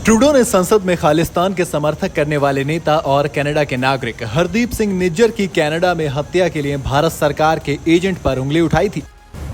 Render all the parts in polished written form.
Trudeau ने संसद में खालिस्तान के समर्थक करने वाले नेता और कनाडा के नागरिक हरदीप सिंह निज्जर की कनाडा में हत्या के लिए भारत सरकार के एजेंट पर उंगली उठाई थी।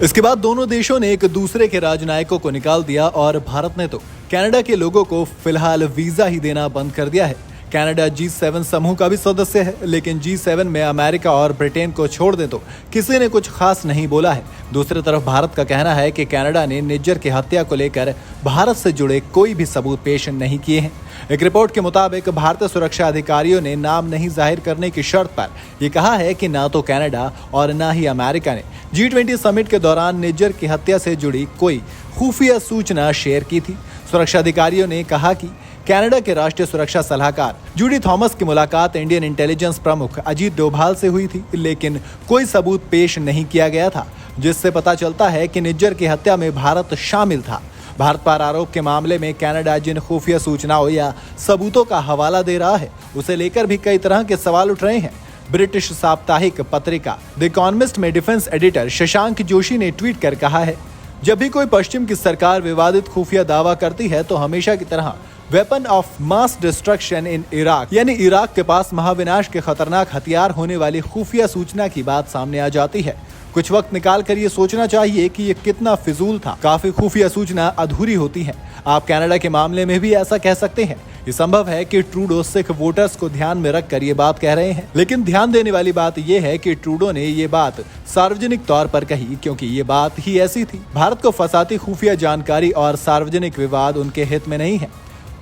इसके बाद दोनों देशों ने एक दूसरे के राजनयिकों को निकाल दिया और भारत ने तो कनाडा के लोगों को फिलहाल वीजा ही देना बंद कर दिया है। कनाडा G7 समूह का भी सदस्य है, लेकिन G7 में अमेरिका और ब्रिटेन को छोड़ दें तो किसी ने कुछ खास नहीं बोला है। दूसरी तरफ भारत का कहना है कि कनाडा ने निज्जर की हत्या को लेकर भारत से जुड़े कोई भी सबूत पेश नहीं किए हैं। एक रिपोर्ट के मुताबिक भारतीय सुरक्षा अधिकारियों ने नाम नहीं जाहिर करने की शर्त पर यह कहा है कि ना तो कनाडा और ना ही अमेरिका ने G20 समिट के दौरान निज्जर की हत्या से जुड़ी कोई खुफिया सूचना शेयर की थी। सुरक्षा अधिकारियों ने कहा कि कनाडा के राष्ट्रीय सुरक्षा सलाहकार जूडी थॉमस की मुलाकात इंडियन इंटेलिजेंस प्रमुख अजीत डोभाल से हुई थी, लेकिन कोई सबूत पेश नहीं किया गया था जिससे पता चलता है कि निज्जर की हत्या में भारत शामिल था। भारत पर आरोप के मामले में कनाडा जिन खुफिया सूचनाओं या सबूतों का हवाला दे रहा है उसे लेकर भी कई तरह के सवाल उठ रहे हैं। ब्रिटिश साप्ताहिक पत्रिका द इकोनॉमिस्ट में डिफेंस एडिटर शशांक जोशी ने ट्वीट कर कहा है, जब भी कोई पश्चिम की सरकार विवादित खुफिया दावा करती है तो हमेशा की तरह weapon of mass destruction in Iraq यानी इराक के पास महाविनाश के खतरनाक हथियार होने वाली खुफिया सूचना की बात सामने आ जाती है। कुछ वक्त निकाल कर ये सोचना चाहिए कि ये कितना फिजूल था। काफी खुफिया सूचना अधूरी होती है। आप कनाडा के मामले में भी ऐसा कह सकते हैं। ये संभव है कि ट्रूडो सिख वोटर्स को ध्यान में रखकर ये बात कह रहे हैं, लेकिन ध्यान देने वाली बात यह है कि ट्रूडो ने ये बात सार्वजनिक तौर पर कही क्योंकि ये बात ही ऐसी थी। भारत को फंसाती खुफिया जानकारी और सार्वजनिक विवाद उनके हित में नहीं है।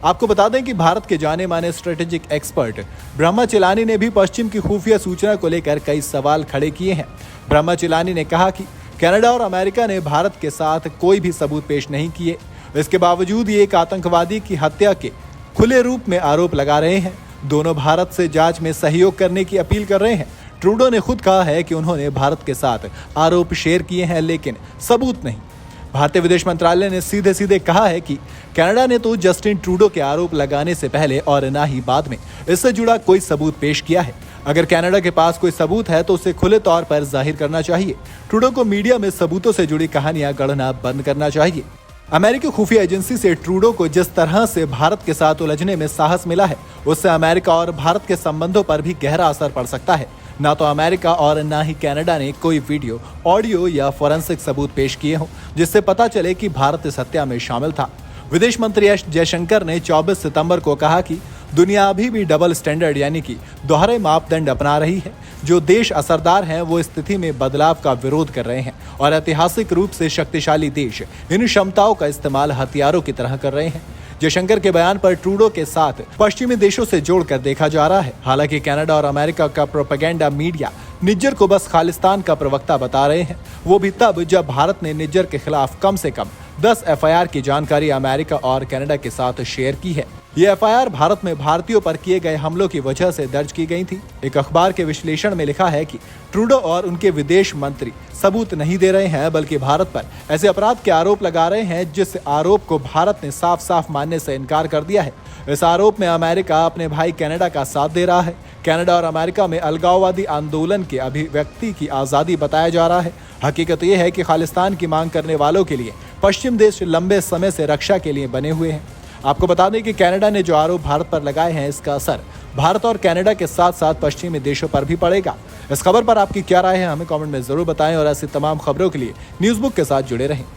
आपको बता दें कि भारत के जाने माने स्ट्रेटेजिक एक्सपर्ट ब्रह्मा चिलानी ने भी पश्चिम की खुफिया सूचना को लेकर कई सवाल खड़े किए हैं। ब्रह्मा चिलानी ने कहा कि कनाडा और अमेरिका ने भारत के साथ कोई भी सबूत पेश नहीं किए। इसके बावजूद ये एक आतंकवादी की हत्या के खुले रूप में आरोप लगा रहे हैं। दोनों भारत से जांच में सहयोग करने की अपील कर रहे हैं। ट्रूडो ने खुद कहा है कि उन्होंने भारत के साथ आरोप शेयर किए हैं, लेकिन सबूत नहीं। भारतीय विदेश मंत्रालय ने सीधे सीधे कहा है कि कनाडा ने तो जस्टिन ट्रूडो के आरोप लगाने से पहले और ना ही बाद में इससे जुड़ा कोई सबूत पेश किया है। अगर कनाडा के पास कोई सबूत है तो उसे खुले तौर पर जाहिर करना चाहिए। ट्रूडो को मीडिया में सबूतों से जुड़ी कहानियां गढ़ना बंद करना चाहिए। अमेरिकी खुफिया एजेंसी से ट्रूडो को जिस तरह से भारत के साथ उलझने में साहस मिला है, उससे अमेरिका और भारत के संबंधों पर भी गहरा असर पड़ सकता है। ना तो अमेरिका और ना ही कनाडा ने कोई वीडियो, ऑडियो या फोरेंसिक सबूत पेश किए हों जिससे पता चले कि भारत इस हत्या में शामिल था। विदेश मंत्री एस जयशंकर ने 24 सितंबर को कहा कि दुनिया अभी भी डबल स्टैंडर्ड यानी कि दोहरे मापदंड अपना रही है। जो देश असरदार हैं वो स्थिति में बदलाव का विरोध कर रहे हैं और ऐतिहासिक रूप से शक्तिशाली देश इन क्षमताओं का इस्तेमाल हथियारों की तरह कर रहे हैं। जयशंकर के बयान पर ट्रूडो के साथ पश्चिमी देशों से जोड़कर देखा जा रहा है। हालांकि कनाडा और अमेरिका का प्रोपेगेंडा मीडिया निज्जर को बस खालिस्तान का प्रवक्ता बता रहे हैं, वो भी तब जब भारत ने निज्जर के खिलाफ कम से कम 10 FIR की जानकारी अमेरिका और कनाडा के साथ शेयर की है। ये FIR भारत में भारतीयों पर किए गए हमलों की वजह से दर्ज की गई थी। एक अखबार के विश्लेषण में लिखा है कि ट्रूडो और उनके विदेश मंत्री सबूत नहीं दे रहे हैं, बल्कि भारत पर ऐसे अपराध के आरोप लगा रहे हैं जिस आरोप को भारत ने साफ साफ मानने से इनकार कर दिया है। इस आरोप में अमेरिका अपने भाई कनाडा का साथ दे रहा है। कनाडा और अमेरिका में अलगाववादी आंदोलन के अभिव्यक्ति की आज़ादी बताया जा रहा है। हकीकत यह है कि खालिस्तान की मांग करने वालों के लिए पश्चिम देश लंबे समय से रक्षा के लिए बने हुए हैं। आपको बता दें कि कनाडा ने जो आरोप भारत पर लगाए हैं, इसका असर भारत और कनाडा के साथ साथ पश्चिमी देशों पर भी पड़ेगा। इस खबर पर आपकी क्या राय है, हमें कमेंट में जरूर बताएं और ऐसी तमाम खबरों के लिए न्यूज़ बुक के साथ जुड़े रहें।